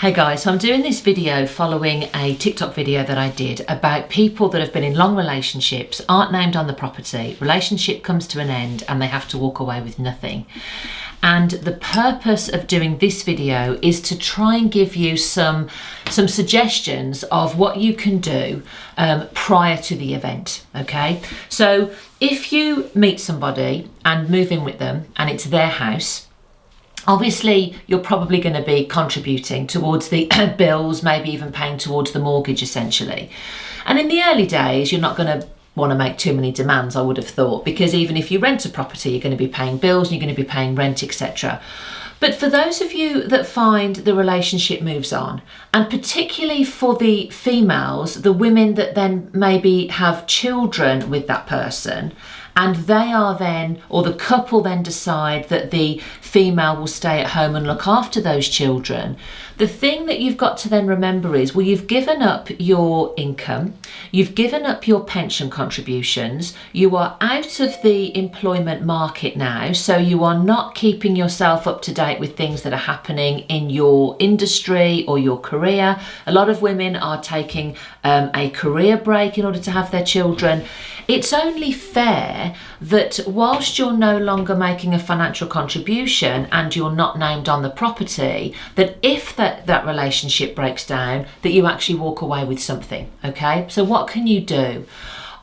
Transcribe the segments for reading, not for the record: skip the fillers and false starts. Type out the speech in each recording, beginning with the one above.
Hey guys, so I'm doing this video following a TikTok video that I did about people that have been in long relationships, aren't named on the property, relationship comes to an end and they have to walk away with nothing. And the purpose of doing this video is to try and give you some suggestions of what you can do prior to the event, okay? So if you meet somebody and move in with them and it's their house, obviously, you're probably going to be contributing towards the bills, maybe even paying towards the mortgage, essentially. And in the early days, you're not going to want to make too many demands, I would have thought, because even if you rent a property, you're going to be paying bills and you're going to be paying rent, etc. But for those of you that find the relationship moves on, and particularly for the females, the women that then maybe have children with that person, and they are then, or the couple then decide that the female will stay at home and look after those children, the thing that you've got to then remember is, well, you've given up your income, you've given up your pension contributions, you are out of the employment market now, so you are not keeping yourself up to date with things that are happening in your industry or your career. A lot of women are taking a career break in order to have their children. It's only fair that whilst you're no longer making a financial contribution and you're not named on the property, that if that relationship breaks down, that you actually walk away with something, okay? So what can you do?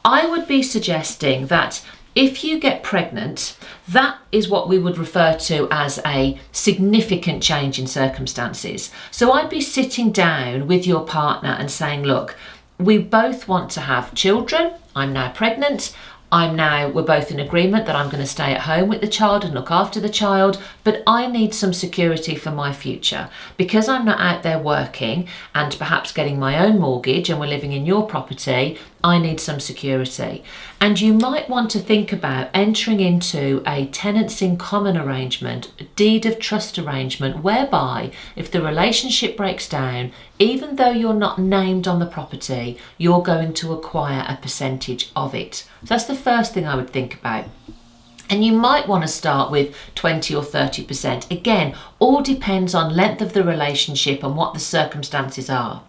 I would be suggesting that if you get pregnant, that is what we would refer to as a significant change in circumstances. So I'd be sitting down with your partner and saying, look, we both want to have children. I'm now pregnant. We're both in agreement that I'm going to stay at home with the child and look after the child, but I need some security for my future. Because I'm not out there working and perhaps getting my own mortgage and we're living in your property, I need some security. And you might want to think about entering into a tenants in common arrangement, a deed of trust arrangement, whereby if the relationship breaks down, even though you're not named on the property, you're going to acquire a percentage of it. So that's the first thing I would think about. And you might want to start with 20 or 30%. Again, all depends on length of the relationship and what the circumstances are.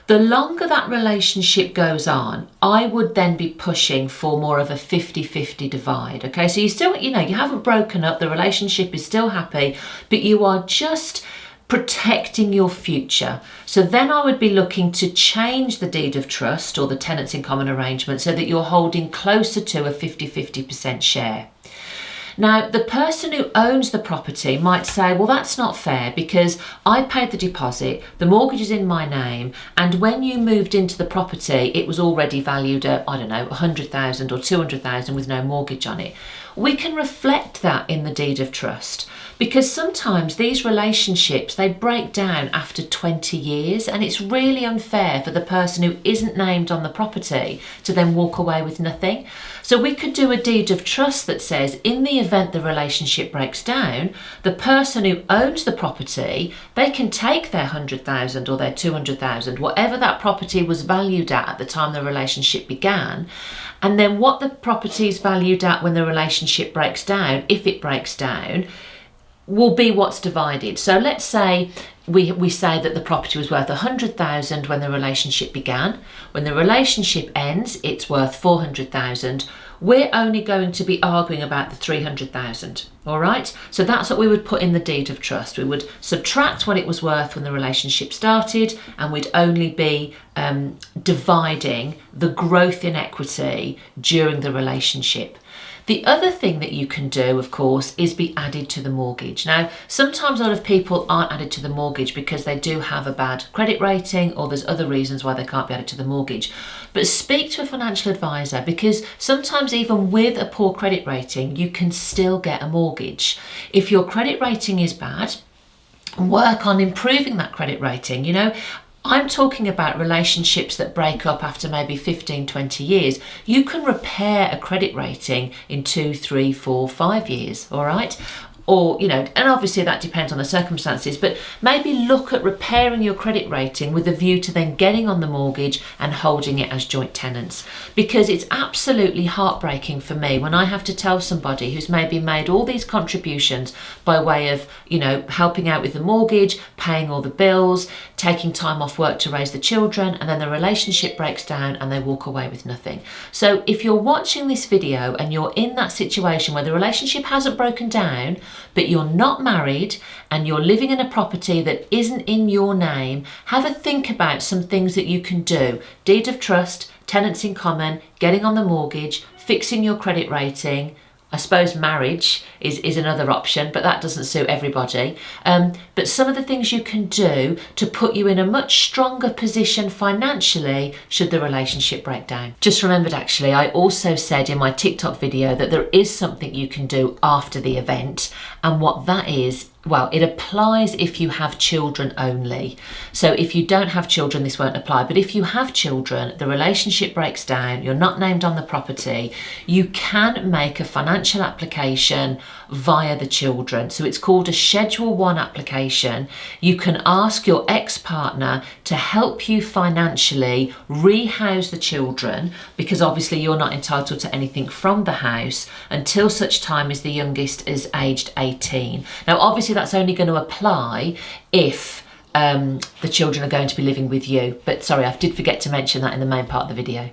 The longer that relationship goes on, I would then be pushing for more of a 50-50 divide. Okay, so you still, you haven't broken up, the relationship is still happy, but you are just protecting your future. So then I would be looking to change the deed of trust or the tenants in common arrangement so that you're holding closer to a 50-50% share. Now, the person who owns the property might say, well, that's not fair because I paid the deposit, the mortgage is in my name, and when you moved into the property, it was already valued at, I don't know, 100,000 or 200,000 with no mortgage on it. We can reflect that in the deed of trust because sometimes these relationships, they break down after 20 years and it's really unfair for the person who isn't named on the property to then walk away with nothing. So we could do a deed of trust that says in the event the relationship breaks down, the person who owns the property, they can take their 100,000 or their 200,000, whatever that property was valued at the time the relationship began, and then what the property is valued at when the relationship breaks down, if it breaks down, will be what's divided. So let's say we say that the property was worth 100,000 when the relationship began. When the relationship ends, it's worth 400,000. We're only going to be arguing about the 300,000. All right. So that's what we would put in the deed of trust. We would subtract what it was worth when the relationship started, and we'd only be dividing the growth in equity during the relationship. The other thing that you can do, of course, is be added to the mortgage. Now, sometimes a lot of people aren't added to the mortgage because they do have a bad credit rating or there's other reasons why they can't be added to the mortgage. But speak to a financial advisor because sometimes even with a poor credit rating, you can still get a mortgage. If your credit rating is bad, work on improving that credit rating. I'm talking about relationships that break up after maybe 15, 20 years. You can repair a credit rating in 2, 3, 4, 5 years, all right? or, you know, and obviously that depends on the circumstances, but maybe look at repairing your credit rating with a view to then getting on the mortgage and holding it as joint tenants. Because it's absolutely heartbreaking for me when I have to tell somebody who's maybe made all these contributions by way of, you know, helping out with the mortgage, paying all the bills, taking time off work to raise the children, and then the relationship breaks down and they walk away with nothing. So if you're watching this video and you're in that situation where the relationship hasn't broken down, but you're not married and you're living in a property that isn't in your name, have a think about some things that you can do. Deed of trust, tenants in common, getting on the mortgage, fixing your credit rating. I suppose marriage is another option, but that doesn't suit everybody. But some of the things you can do to put you in a much stronger position financially should the relationship break down. Just remembered actually, I also said in my TikTok video that there is something you can do after the event, and what that is, well, it applies if you have children only. So if you don't have children, this won't apply. But if you have children, the relationship breaks down, you're not named on the property, you can make a financial application via the children. So it's called a Schedule 1 application. You can ask your ex-partner to help you financially rehouse the children, because obviously you're not entitled to anything from the house until such time as the youngest is aged 18. Now, obviously that's only going to apply if the children are going to be living with you. But sorry, I did forget to mention that in the main part of the video.